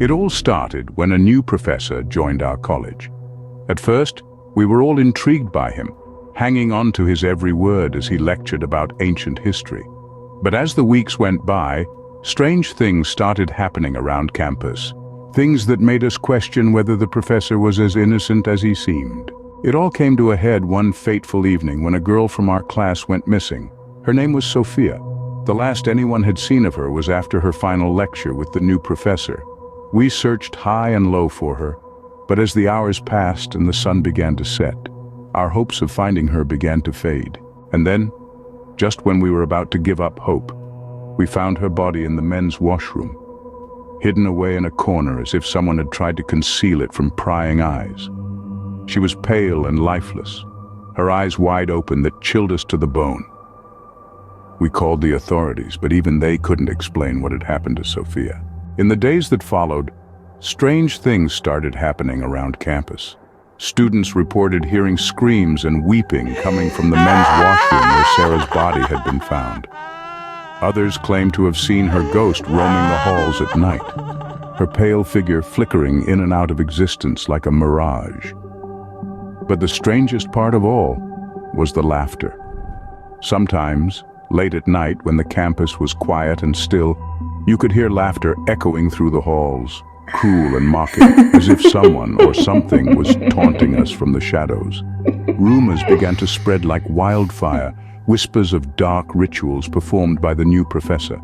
It all started when a new professor joined our college. At first, we were all intrigued by him, hanging on to his every word as he lectured about ancient history. But as the weeks went by, strange things started happening around campus. Things that made us question whether the professor was as innocent as he seemed. It all came to a head one fateful evening when a girl from our class went missing. Her name was Sophia. The last anyone had seen of her was after her final lecture with the new professor. We searched high and low for her, but as the hours passed and the sun began to set, our hopes of finding her began to fade. And then, just when we were about to give up hope, we found her body in the men's washroom, hidden away in a corner as if someone had tried to conceal it from prying eyes. She was pale and lifeless, her eyes wide open that chilled us to the bone. We called the authorities, but even they couldn't explain what had happened to Sophia. In the days that followed, strange things started happening around campus. Students reported hearing screams and weeping coming from the men's washroom where Sarah's body had been found. Others claimed to have seen her ghost roaming the halls at night, her pale figure flickering in and out of existence like a mirage. But the strangest part of all was the laughter. Sometimes, late at night when the campus was quiet and still, you could hear laughter echoing through the halls, cruel and mocking, as if someone or something was taunting us from the shadows. Rumors began to spread like wildfire, whispers of dark rituals performed by the new professor.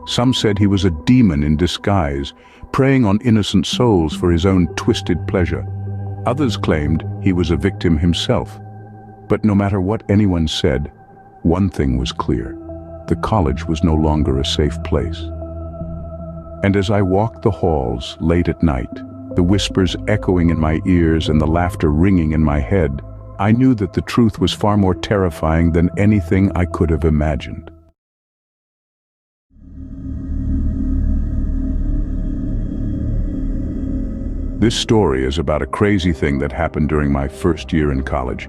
Some said he was a demon in disguise, preying on innocent souls for his own twisted pleasure. Others claimed he was a victim himself. But no matter what anyone said, one thing was clear: the college was no longer a safe place. And as I walked the halls late at night, the whispers echoing in my ears and the laughter ringing in my head, I knew that the truth was far more terrifying than anything I could have imagined. This story is about a crazy thing that happened during my first year in college.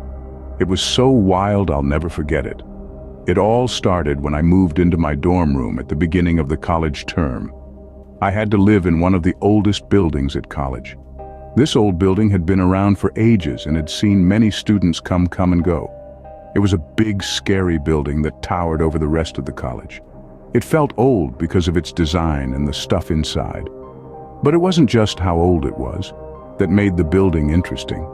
It was so wild I'll never forget it. It all started when I moved into my dorm room at the beginning of the college term. I had to live in one of the oldest buildings at college. This old building had been around for ages and had seen many students come and go. It was a big, scary building that towered over the rest of the college. It felt old because of its design and the stuff inside. But it wasn't just how old it was that made the building interesting.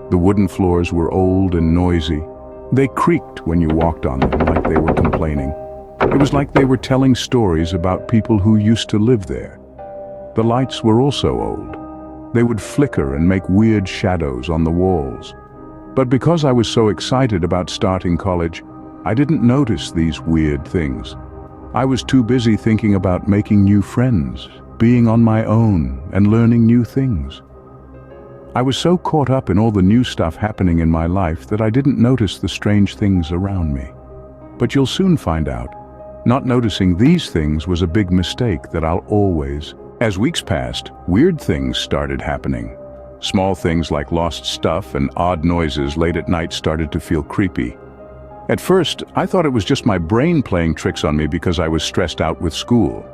The wooden floors were old and noisy. They creaked when you walked on them like they were complaining. It was like they were telling stories about people who used to live there. The lights were also old. They would flicker and make weird shadows on the walls. But because I was so excited about starting college, I didn't notice these weird things. I was too busy thinking about making new friends, being on my own, and learning new things. I was so caught up in all the new stuff happening in my life that I didn't notice the strange things around me. But you'll soon find out, not noticing these things was a big mistake that I'll always. As weeks passed, weird things started happening. Small things like lost stuff and odd noises late at night started to feel creepy. At first, I thought it was just my brain playing tricks on me because I was stressed out with school.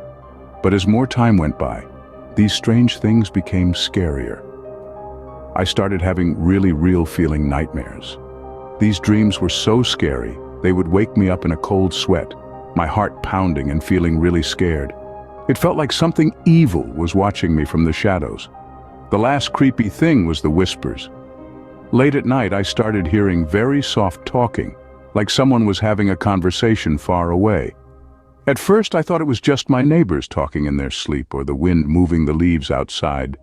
But as more time went by, these strange things became scarier. I started having really real feeling nightmares. These dreams were so scary, they would wake me up in a cold sweat, my heart pounding and feeling really scared. It felt like something evil was watching me from the shadows. The last creepy thing was the whispers. Late at night, I started hearing very soft talking, like someone was having a conversation far away. At first, I thought it was just my neighbors talking in their sleep or the wind moving the leaves outside.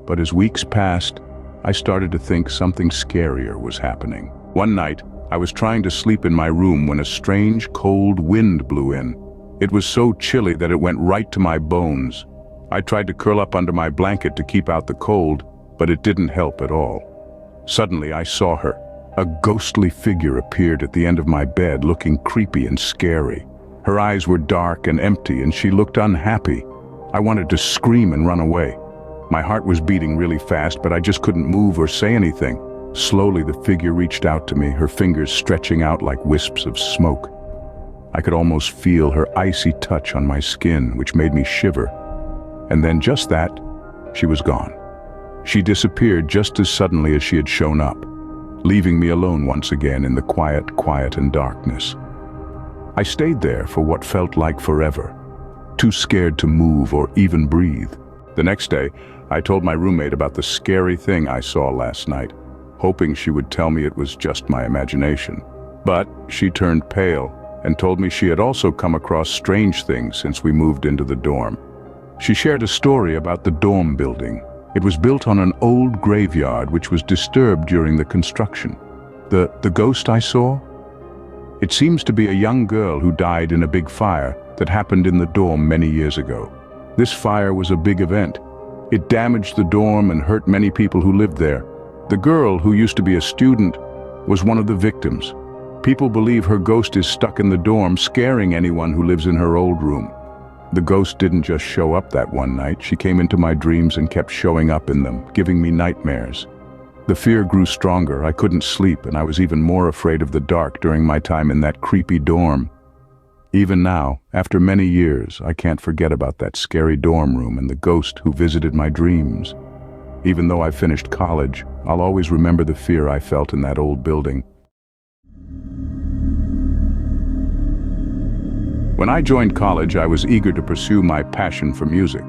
But as weeks passed, I started to think something scarier was happening. One night, I was trying to sleep in my room when a strange, cold wind blew in. It was so chilly that it went right to my bones. I tried to curl up under my blanket to keep out the cold, but it didn't help at all. Suddenly, I saw her. A ghostly figure appeared at the end of my bed, looking creepy and scary. Her eyes were dark and empty, and she looked unhappy. I wanted to scream and run away. My heart was beating really fast, but I just couldn't move or say anything. Slowly, the figure reached out to me, her fingers stretching out like wisps of smoke. I could almost feel her icy touch on my skin, which made me shiver. And then just that, She was gone. She disappeared just as suddenly as she had shown up, leaving me alone once again in the quiet and darkness. I stayed there for what felt like forever, too scared to move or even breathe. The next day, I told my roommate about the scary thing I saw last night, hoping she would tell me it was just my imagination. But she turned pale and told me she had also come across strange things since we moved into the dorm. She shared a story about the dorm building. It was built on an old graveyard which was disturbed during the construction. The ghost I saw? It seems to be a young girl who died in a big fire that happened in the dorm many years ago. This fire was a big event. It damaged the dorm and hurt many people who lived there. The girl, who used to be a student, was one of the victims. People believe her ghost is stuck in the dorm, scaring anyone who lives in her old room. The ghost didn't just show up that one night. She came into my dreams and kept showing up in them, giving me nightmares. The fear grew stronger. I couldn't sleep, and I was even more afraid of the dark during my time in that creepy dorm. Even now, after many years, I can't forget about that scary dorm room and the ghost who visited my dreams. Even though I finished college, I'll always remember the fear I felt in that old building. When I joined college, I was eager to pursue my passion for music.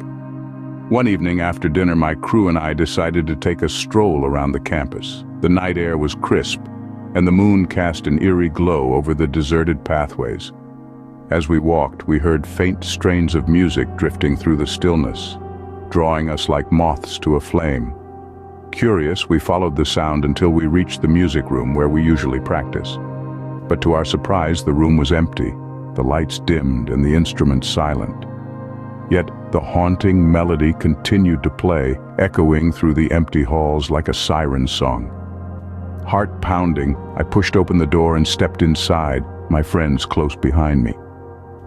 One evening after dinner, my crew and I decided to take a stroll around the campus. The night air was crisp, and the moon cast an eerie glow over the deserted pathways. As we walked, we heard faint strains of music drifting through the stillness, drawing us like moths to a flame. Curious, we followed the sound until we reached the music room where we usually practice. But to our surprise, the room was empty, the lights dimmed and the instruments silent. Yet the haunting melody continued to play, echoing through the empty halls like a siren song. Heart pounding, I pushed open the door and stepped inside, my friends close behind me.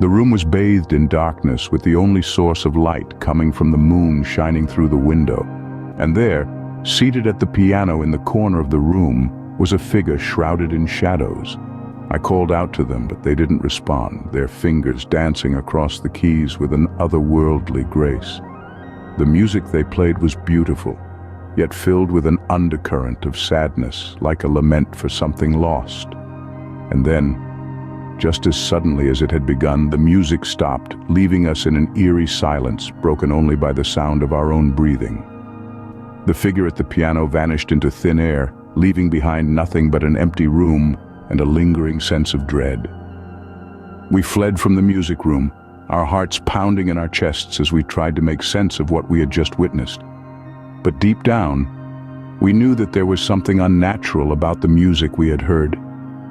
The room was bathed in darkness, with the only source of light coming from the moon shining through the window. And there, seated at the piano in the corner of the room, was a figure shrouded in shadows. I called out to them, but they didn't respond, their fingers dancing across the keys with an otherworldly grace. The music they played was beautiful, yet filled with an undercurrent of sadness, like a lament for something lost. And then, just as suddenly as it had begun, the music stopped, leaving us in an eerie silence, broken only by the sound of our own breathing. The figure at the piano vanished into thin air, leaving behind nothing but an empty room and a lingering sense of dread. We fled from the music room, our hearts pounding in our chests as we tried to make sense of what we had just witnessed. But deep down, we knew that there was something unnatural about the music we had heard,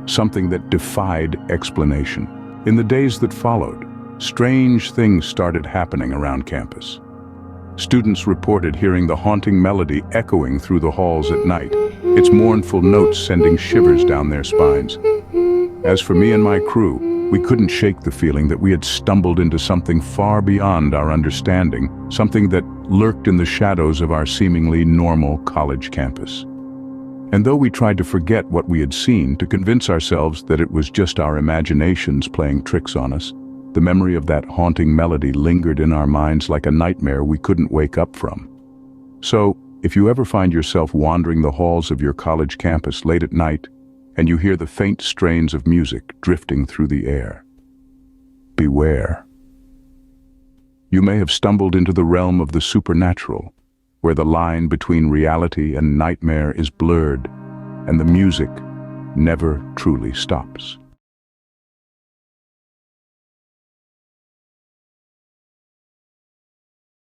something that defied explanation. In the days that followed, strange things started happening around campus. Students reported hearing the haunting melody echoing through the halls at night, its mournful notes sending shivers down their spines. As for me and my crew, we couldn't shake the feeling that we had stumbled into something far beyond our understanding, something that lurked in the shadows of our seemingly normal college campus. And though we tried to forget what we had seen, to convince ourselves that it was just our imaginations playing tricks on us, the memory of that haunting melody lingered in our minds like a nightmare we couldn't wake up from. So, if you ever find yourself wandering the halls of your college campus late at night, and you hear the faint strains of music drifting through the air, beware. You may have stumbled into the realm of the supernatural, where the line between reality and nightmare is blurred, and the music never truly stops.